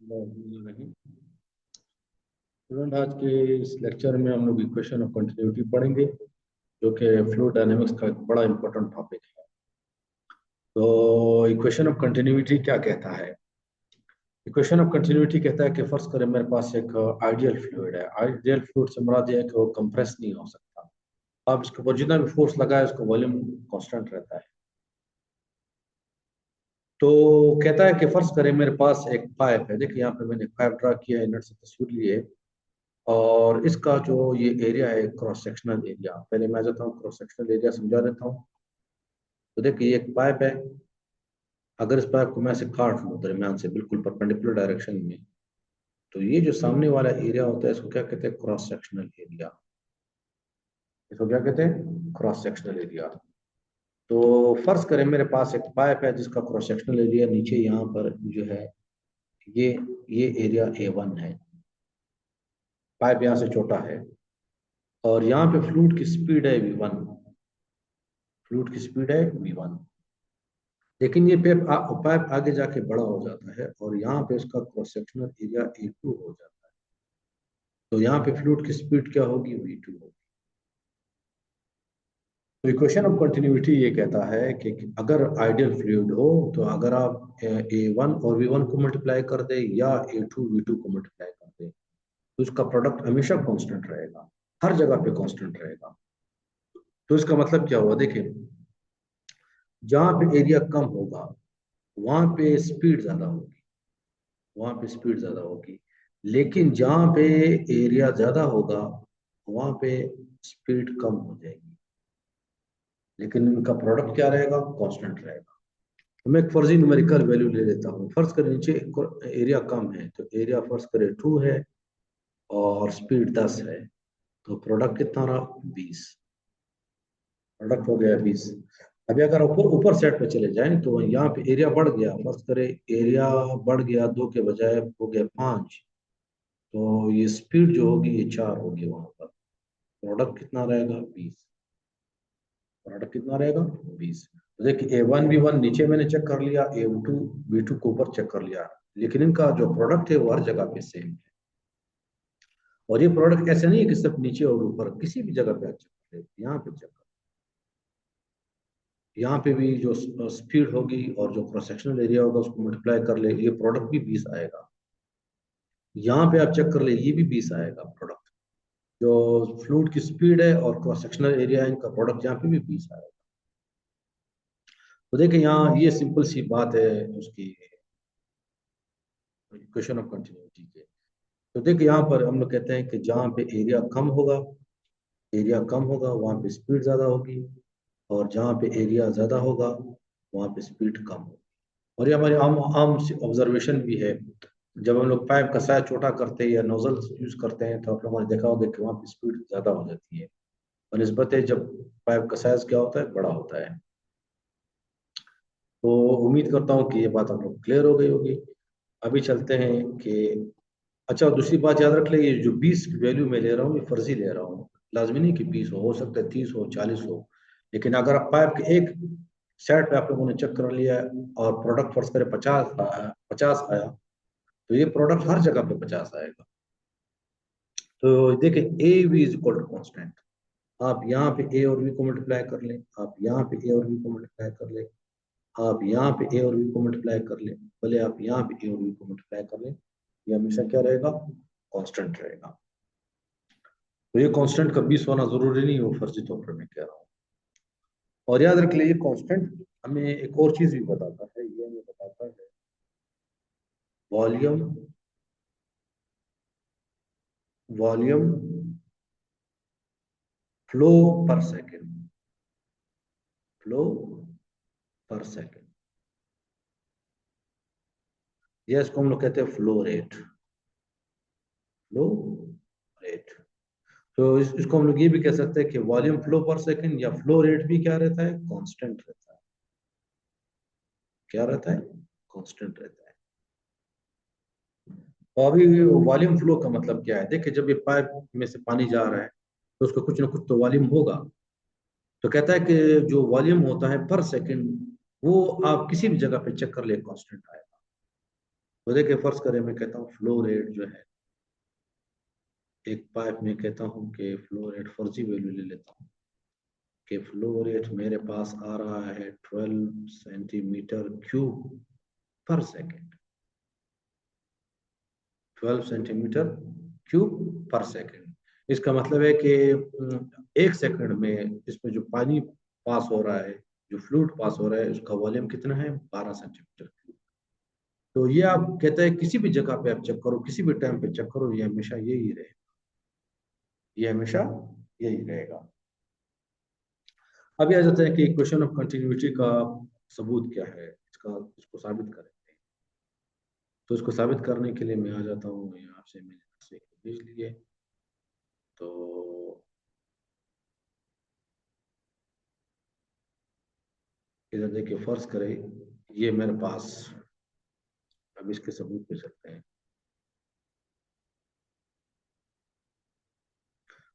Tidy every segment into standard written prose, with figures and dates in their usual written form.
नहीं। स्टूडेंट, आज के इस लेक्चर में हम लोग इक्वेशन ऑफ कंटिन्यूटी पढ़ेंगे, जो कि फ्लूइड डायनेमिक्स का एक बड़ा इंपॉर्टेंट टॉपिक है। तो इक्वेशन ऑफ कंटिन्यूटी क्या कहता है? इक्वेशन ऑफ कंटिन्यूटी कहता है कि फर्ज करें मेरे पास एक आइडियल फ्लूइड है। आइडियल फ्लूइड से मुराद यह है कि वो कंप्रेस नहीं हो सकता। आप इसके ऊपर जितना भी फोर्स लगाए उसका वॉल्यूम कांस्टेंट रहता है। तो कहता है कि फर्ज करें मेरे पास एक पाइप है। देखिए यहाँ पे मैंने पाइप ड्रा किया है, नेट से तस्वीर ली है। और इसका जो ये एरिया है क्रॉस सेक्शनल एरिया, पहले मैं जाता हूँ क्रॉस सेक्शनल एरिया समझा देता हूँ। तो देखिए ये एक पाइप है। अगर इस पाइप को मैं से काट लूँ दरमियान से बिल्कुल परपेंडिकुलर डायरेक्शन में, तो ये जो सामने वाला एरिया होता है इसको क्या कहते हैं? Cross sectional area. इसको क्या कहते हैं? Cross sectional area. तो फर्ज करें मेरे पास एक पाइप है जिसका क्रॉस सेक्शनल एरिया नीचे यहाँ पर जो है ये ये एरिया A1 है। पाइप यहाँ से छोटा है और यहाँ पे फ्लूइड की स्पीड है V1। फ्लूइड की स्पीड है V1। लेकिन ये पाइप आगे जाके बड़ा हो जाता है और यहाँ पे इसका क्रॉस सेक्शनल एरिया A2 हो जाता है। तो यहाँ पे फ्लूइड की स्पीड क्या होगी? V2 होगी। तो इक्वेशन ऑफ कंटिन्यूटी ये कहता है कि अगर आइडियल फ्लूइड हो तो अगर आप A1 और V1 को मल्टीप्लाई कर दे या A2 V2 को मल्टीप्लाई कर दे तो इसका प्रोडक्ट हमेशा कांस्टेंट रहेगा, हर जगह पे कांस्टेंट रहेगा। तो इसका मतलब क्या हुआ? देखिए, जहां पे एरिया कम होगा वहां पे स्पीड ज्यादा होगी, वहां पे स्पीड ज्यादा होगी। लेकिन जहां पे एरिया ज्यादा होगा वहां पे स्पीड कम हो जाएगी, लेकिन इनका प्रोडक्ट क्या रहेगा? कांस्टेंट रहेगा। तो मैं एक फर्जी न्यूमेरिकल वैल्यू ले लेता हूँ। फर्ज करें नीचे एरिया कम है, तो एरिया फर्ज करें 2 है और स्पीड 10 है, तो प्रोडक्ट कितना रहा? 20। प्रोडक्ट हो गया 20। अभी अगर ऊपर ऊपर सेट पे चले जाएं तो यहाँ पे एरिया बढ़ गया। फर्ज करें एरिया बढ़ गया, 2 के बजाय हो गया 5, तो ये स्पीड जो होगी ये 4 होगी वहां पर। प्रोडक्ट कितना रहेगा? 20। प्रोडक्ट कितना रहेगा? 20। तो देखिए A1 V1 नीचे मैंने चेक कर लिया, A2 V2 को ऊपर चेक कर लिया, लेकिन इनका जो प्रोडक्ट है वो हर जगह पे सेम है। और ये प्रोडक्ट ऐसे नहीं है कि सिर्फ नीचे और ऊपर, किसी भी जगह पे आप चेक कर ले। यहाँ पे चेक कर, यहाँ पे भी जो स्पीड होगी और जो क्रॉस सेक्शनल एरिया होगा उसको मल्टीप्लाई कर ले, ये प्रोडक्ट भी 20 आएगा। यहाँ पे आप चेक कर ले, ये भी 20 आएगा प्रोडक्ट। जो फ्लूइड की स्पीड है और क्रॉस सेक्शनल एरिया है, इनका प्रोडक्ट यहाँ पे भी 20 आएगा। तो देखिए यहाँ ये सिंपल सी बात है उसकी इक्वेशन ऑफ कंटिन्यूटी के। तो देखिए यहाँ पर हम लोग कहते हैं कि जहाँ पे एरिया कम होगा, एरिया कम होगा वहाँ पे स्पीड ज्यादा होगी, और जहाँ पे एरिया ज्यादा होगा वहाँ पे स्पीड कम होगी। और ये हमारी आम आम ऑब्जर्वेशन भी है। जब हम लोग पाइप का साइज छोटा करते हैं या नोजल यूज करते हैं तो आप लोगों ने देखा होगा कि वहाँ पे स्पीड ज्यादा हो जाती है, और निस्बत जब पाइप का साइज क्या होता है? बड़ा होता है। तो उम्मीद करता हूँ कि ये बात आप लोग क्लियर हो गई होगी। अभी चलते हैं कि अच्छा, दूसरी बात याद रख ले, ये जो 20 की वैल्यू मैं ले रहा हूँ ये फर्जी ले रहा हूँ। लाजमी नहीं कि 20 हो सकता है 30 हो 40 हो। लेकिन अगर आप पाइप के एक सेट पे आप लोगों ने चेक कर लिया है और प्रोडक्ट फर्ज करे 50 आया, तो ये प्रोडक्ट हर जगह पे 50 आएगा। तो देखिए A V = कॉन्स्टेंट। आप यहाँ पे A और V को मल्टीप्लाई कर लें, आप यहाँ पे A और V को मल्टीप्लाई कर लें, आप यहाँ पे A और V को मल्टीप्लाई कर लें, भले आप यहाँ पे A और V को मल्टीप्लाई कर लें, ये हमेशा क्या रहेगा? कांस्टेंट रहेगा। तो ये कांस्टेंट का 20 होना जरूरी नहीं हो, फर्जी तौर पर मैं कह रहा हूँ। और याद रख लीजिए कांस्टेंट हमें एक और चीज भी बताता है, ये हमें बताता है वॉल्यूम, वॉल्यूम फ्लो पर सेकेंड, फ्लो पर सेकेंड। ये इसको हम लोग कहते हैं फ्लो रेट, फ्लो रेट। तो इसको हम लोग ये भी कह सकते हैं कि वॉल्यूम फ्लो पर सेकेंड या फ्लो रेट भी क्या रहता है? कांस्टेंट रहता है। क्या रहता है? कांस्टेंट रहता है। और अभी वॉल्यूम फ्लो का मतलब क्या है? देखिए जब ये पाइप में से पानी जा रहा है तो उसका कुछ ना कुछ तो वॉल्यूम होगा। तो कहता है कि जो वॉल्यूम होता है पर सेकंड वो आप किसी भी जगह पे चेक कर ले कांस्टेंट आएगा। तो देखिए फर्ज करें मैं कहता हूँ फ्लो रेट जो है एक पाइप में, कहता हूँ कि फ्लो रेट फर्जी वैल्यू ले लेता हूँ कि फ्लो रेट मेरे पास आ रहा है 12 सेंटीमीटर क्यूब पर सेकेंड, 12 सेंटीमीटर क्यूब पर सेकेंड। इसका मतलब है कि एक सेकंड में इसमें जो पानी पास हो रहा है, जो फ्लूइड पास हो रहा है, उसका वॉल्यूम कितना है, 12 सेंटीमीटर क्यूब। तो ये आप कहते हैं किसी भी जगह पे आप चेक करो, किसी भी टाइम पे चेक करो, ये हमेशा यही रहेगा, ये हमेशा यही रहेगा। अभी आ जाते हैं कि इक्वेशन ऑफ कंटिन्यूटी का सबूत क्या है, इसको साबित करें। तो इसको साबित करने के लिए मैं आ जाता हूँ यहाँ से, मैंने से भेज लिए। तो इधर देखिए फर्ज करें ये मेरे पास, अब इसके सबूत पे चलते हैं।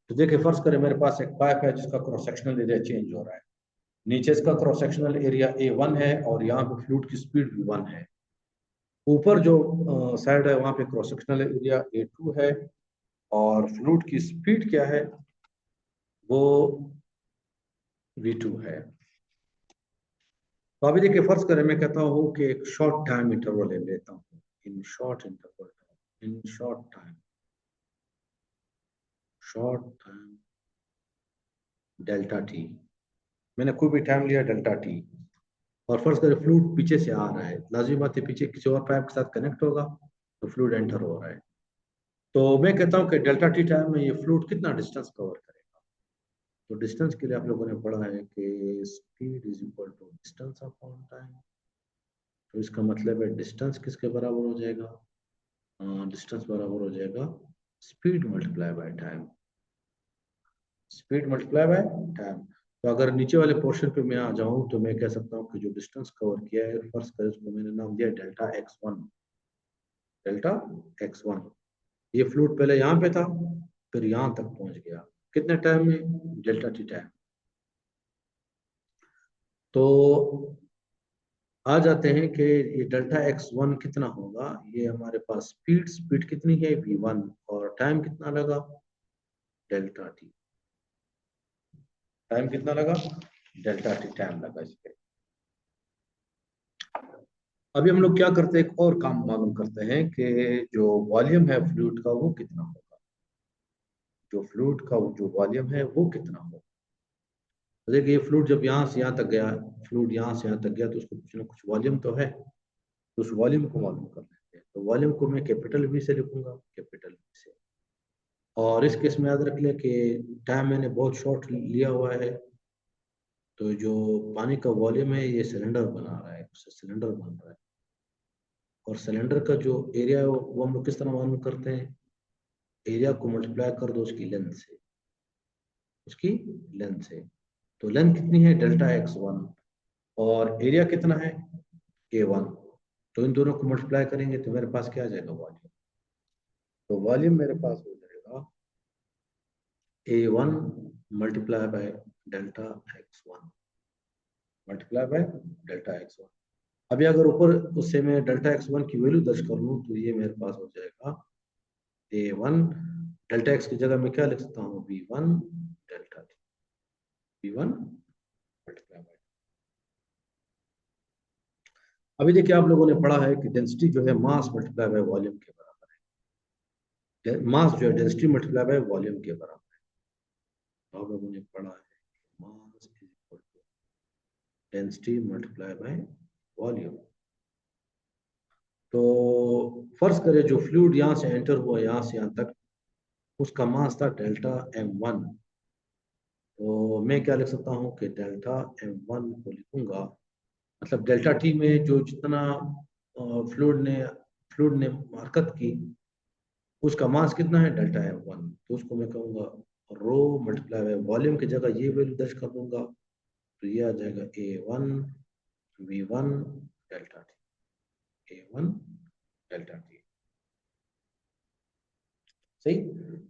तो देखिए फर्ज करें मेरे पास एक पाइप है जिसका क्रॉस सेक्शनल एरिया चेंज हो रहा है। नीचे इसका क्रॉस सेक्शनल एरिया A1 है और यहाँ पे फ्लूइड की स्पीड V1 है। ऊपर जो साइड है वहां पे क्रॉस सेक्शनल एरिया A2 है और फ्लूइड की स्पीड क्या है, वो V2 है। तो अभी देखिए फर्ज करें मैं कहता हूँ कि एक शॉर्ट टाइम इंटरवल ले लेता हूँ, in short interval, in short time delta T, मैंने कोई भी टाइम लिया डेल्टा टी, और फर्ज करें फ्लूइड पीछे से आ रहा है, लाजिमी बात है पीछे किसी और पाइप के साथ कनेक्ट होगा तो फ्लूइड एंटर हो रहा है। तो मैं कहता हूँ कि डेल्टा टी टाइम में ये फ्लूइड कितना डिस्टेंस कवर करेगा। तो डिस्टेंस के लिए आप लोगों ने पढ़ा है कि speed is equal to distance upon time. तो इसका मतलब है डिस्टेंस किसके बराबर हो जाएगा, डिस्टेंस बराबर हो जाएगा speed multiply by time, speed multiply by time. तो अगर नीचे वाले पोर्शन पे मैं आ जाऊं तो मैं कह सकता हूं कि जो डिस्टेंस कवर किया है, फर्स्ट कर उसको मैंने नाम दिया डेल्टा x1, डेल्टा x1। ये फ्लूइड पहले यहाँ पे था, फिर यहाँ तक पहुंच गया, कितने टाइम में, डेल्टा टी टाइम। तो आ जाते हैं कि ये डेल्टा x1 कितना होगा, ये हमारे पास स्पीड कितनी है v1, और टाइम कितना लगा, डेल्टा टी, टाइम कितना लगा, डेल्टा टी टाइम लगा इस पे। अभी हम लोग क्या करते हैं, एक और काम मालूम करते हैं कि जो वॉल्यूम है फ्लूइड का वो कितना होगा, जो फ्लूइड का जो वॉल्यूम है वो कितना होगा। तो देखिए फ्लूइड जब यहाँ से यहाँ तक गया, फ्लूइड यहाँ से यहाँ तक गया, तो उसको कुछ ना कुछ वॉल्यूम तो है, तो उस वॉल्यूम को मालूम कर लेते हैं। तो वॉल्यूम को मैं कैपिटल वी से लिखूंगा, कैपिटल वी से। और इस केस में याद रख लिया कि टाइम मैंने बहुत शॉर्ट लिया हुआ है, तो जो पानी का वॉल्यूम है ये सिलेंडर बना रहा है, उससे सिलेंडर बन रहा है। और सिलेंडर का जो एरिया है वो हम लोग किस तरह मालूम करते हैं, एरिया को मल्टीप्लाई कर दो उसकी लेंथ से, उसकी लेंथ से। तो लेंथ कितनी है, डेल्टा x1, और एरिया कितना है, A1। तो इन दोनों को मल्टीप्लाई करेंगे तो मेरे पास क्या आ जाएगा, वॉल्यूम। तो वॉल्यूम मेरे पास हो जाएगा A1 multiply by delta x1, multiply by delta x1। अभी अगर ऊपर उससे मैं डेल्टा x1 की वैल्यू दर्ज कर लूँ तो ये मेरे पास हो जाएगा A1, डेल्टा x की जगह मैं क्या लिख सकता हूँ, V1 delta t, V1 multiply by. अभी देखिए आप लोगों ने पढ़ा है कि डेंसिटी जो है मास मल्टीप्लाई बाय वॉल्यूम के बराबर है, मास जो है डेंसिटी मल्टीप्लाई बाय वॉल्यूम के बराबर है। तो आप लोगों ने पढ़ा है mass is equal to density multiply by volume. तो फर्ज करें जो फ्लूइड यहाँ से एंटर हुआ यहाँ से यहाँ तक, उसका मास था डेल्टा m1। तो मैं क्या लिख सकता हूँ कि डेल्टा m1 को लिखूंगा, मतलब डेल्टा टी में जो जितना फ्लूइड ने हरकत की, उसका मास कितना है, डेल्टा m1। तो उसको मैं कहूँगा रो मल्टीप्लाई बाय वॉल्यूम की जगह ये वैल्यू दर्ज कर दूंगा, तो ये आ जाएगा A1 V1 delta T, A1 delta T. सही।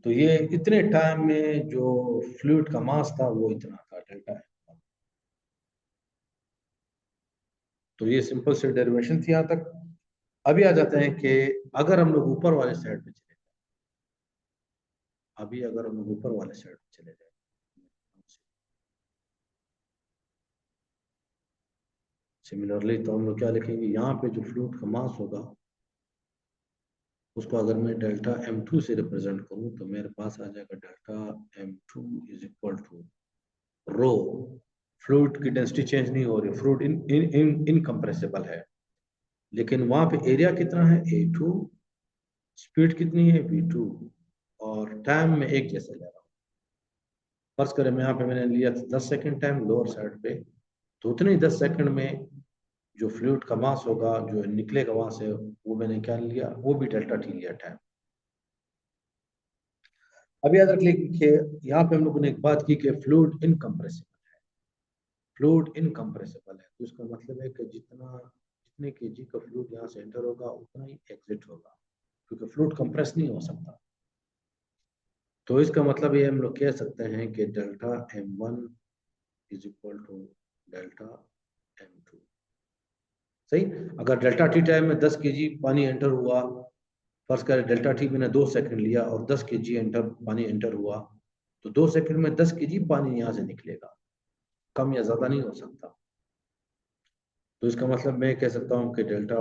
तो ये इतने टाइम में जो फ्लूइड का मास था वो इतना था, डेल्टा m1। तो ये सिंपल से डेरिवेशन थी यहाँ तक। अभी आ जाते हैं कि अगर हम लोग ऊपर वाले साइड पे चले जाए, अभी अगर हम लोग ऊपर वाले साइड पे चले जाए, सिमिलरली तो हम लोग क्या लिखेंगे, यहाँ पे जो फ्लूइड का मास होगा उसको अगर मैं डेल्टा m2 से रिप्रेजेंट करूँ तो मेरे पास आ जाएगा delta m2 is equal to rho. Fluid की डेंसिटी चेंज नहीं हो रही, fluid in in in incompressible है, लेकिन वहां पे एरिया कितना है a2, स्पीड कितनी है v2, और टाइम में एक जैसे ले रहा हूँ। फर्ज करें मैं यहाँ पे मैंने लिया 10 सेकंड टाइम लोअर साइड पे, तो उतने ही 10 सेकंड में जो फ्लूइड का मास होगा जो निकलेगा वहां से, वो मैंने क्या लिया, वो भी डेल्टा टी लिया टाइम। अभी याद रख लीजिए यहाँ पे हम लोगों ने एक बात की कि फ्लूइड इनकम्प्रेसिबल है, फ्लूइड इनकम्प्रेसिबल है, तो इसका मतलब है कि जितने केजी का फ्लूइड यहाँ से एंटर होगा उतना ही एग्जिट होगा, क्योंकि फ्लूइड कंप्रेस नहीं हो सकता। तो इसका मतलब ये हम लोग कह सकते हैं कि delta m1 is equal to delta m2। सही। अगर डेल्टा टी टाइम में 10 केजी पानी एंटर हुआ, फर्ज करें डेल्टा टी मैंने 2 सेकंड लिया और 10 केजी पानी एंटर हुआ, तो 2 सेकंड में 10 केजी पानी यहाँ से निकलेगा, कम या ज्यादा नहीं हो सकता। तो इसका मतलब मैं कह सकता हूँ कि delta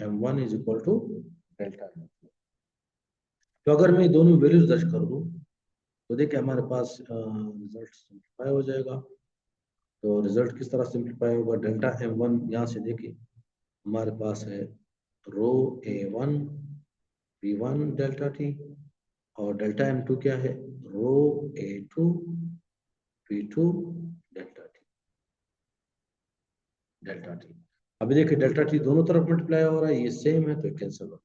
m1 is equal to delta m2। तो अगर मैं दोनों वैल्यूज दर्ज कर दूं तो देखिए हमारे पास रिजल्ट सिंप्लीफाई हो जाएगा। तो रिजल्ट किस तरह सिंप्लीफाई होगा, डेल्टा m1 यहाँ से देखिए हमारे पास है रो a1 v1 डेल्टा टी, और डेल्टा m2 क्या है, रो a2 v2 delta T, delta T. अभी देखिए डेल्टा टी दोनों तरफ मल्टीप्लाई हो रहा है, ये सेम है तो कैंसिल हो।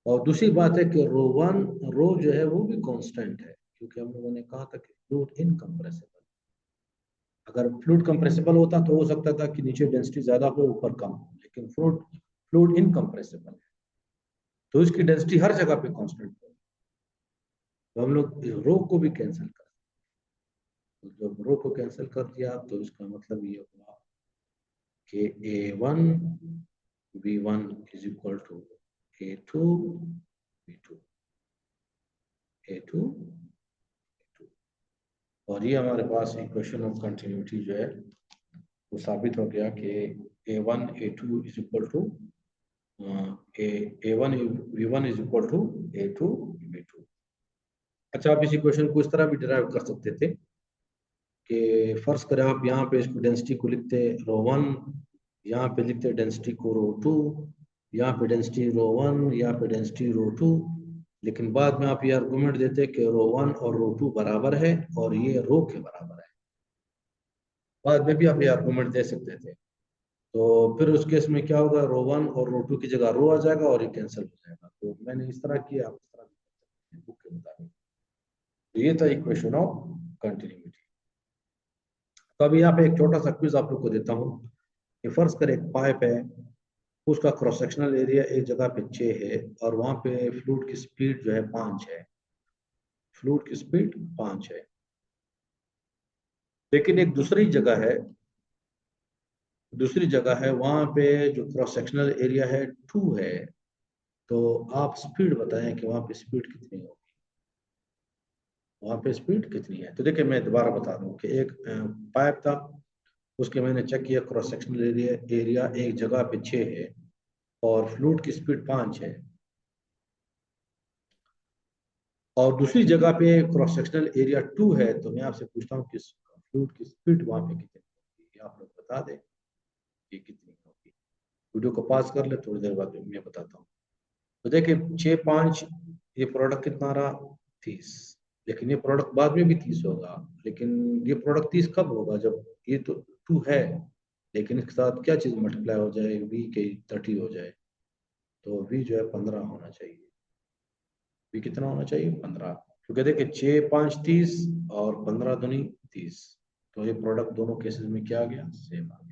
और दूसरी बात है कि रो जो है वो भी कांस्टेंट है, क्योंकि हम लोगों ने कहा था कि फ्लूइड इनकम्प्रेसिबल। अगर फ्लूइड कंप्रेसिबल होता तो हो सकता था कि नीचे डेंसिटी ज्यादा हो ऊपर कम हो, लेकिन फ्लूइड फ्लूइड इनकम्प्रेसिबल है, तो इसकी डेंसिटी हर जगह पे कांस्टेंट है। तो हम लोग रो को भी कैंसिल कर, तो जब रो को कैंसिल कर दिया तो इसका मतलब ये हुआ कि a1 v1 is equal to a2 v2 a2 और ये हमारे पास इक्वेशन ऑफ कंटिन्यूटी जो है वो साबित हो गया कि a1 a2 is equal to a1 v1 is equal to a2 v2। अच्छा, आप इस इक्वेशन को इस तरह भी डिराइव कर सकते थे कि फर्ज करें आप यहाँ पे इसको डेंसिटी को लिखते रो वन, यहाँ पे लिखते डेंसिटी को रो टू, यहाँ पे डेंसिटी रो वन, यहाँ पे डेंसिटी रो टू, लेकिन बाद में आप ये आर्गुमेंट देते कि रो वन और रो टू बराबर है और ये रो के बराबर है। बाद में भी आप ये आर्गुमेंट दे सकते थे, तो फिर उस केस में क्या होगा, रो वन और रो टू की जगह रो आ जाएगा और ये कैंसिल हो जाएगा। तो मैंने इस तरह किया, आप इस तरह भी कर सकते हैं बुक के मुताबिक। तो ये था इक्वेशन ऑफ कंटिन्यूटी। तो अभी यहाँ पे एक छोटा सा क्विज आप लोग को देता हूँ कि फर्ज कर एक पाइप है, उसका क्रॉस सेक्शनल एरिया एक जगह पे 6 है और वहां पे फ्लूइड की स्पीड जो है 5 है, फ्लूइड की स्पीड 5 है, लेकिन एक दूसरी जगह है वहां पे जो क्रॉस सेक्शनल एरिया है 2 है। तो आप स्पीड बताएं कि वहां पे स्पीड कितनी होगी, वहां पे स्पीड कितनी है। तो देखिए मैं दोबारा बता दूं कि एक पाइप था, उसके मैंने चेक किया क्रॉस सेक्शनल एरिया एक जगह पे 6 है और फ्लूइड की स्पीड 5 है, और दूसरी जगह पे क्रॉस सेक्शनल एरिया 2 है। तो मैं आपसे पूछता हूँ कि फ्लूइड की स्पीड वहां पे कितनी होगी, आप लोग बता दें कि कितनी होगी। वीडियो को पास कर ले, थोड़ी देर बाद मैं बताता हूँ। तो देखिए 6 5, ये प्रोडक्ट कितना रहा, 30, लेकिन ये प्रोडक्ट बाद में भी 30 होगा, लेकिन ये प्रोडक्ट 30 कब होगा, जब ये तो 2 है लेकिन इसके साथ क्या चीज मल्टीप्लाई हो जाए, v के 30 हो जाए, तो v जो है 15 होना चाहिए। v कितना होना चाहिए, 15, क्योंकि देखिए 6 5 30 और 15 दूनी 30, तो ये प्रोडक्ट दोनों केसेस में क्या आ गया, सेम आ गया।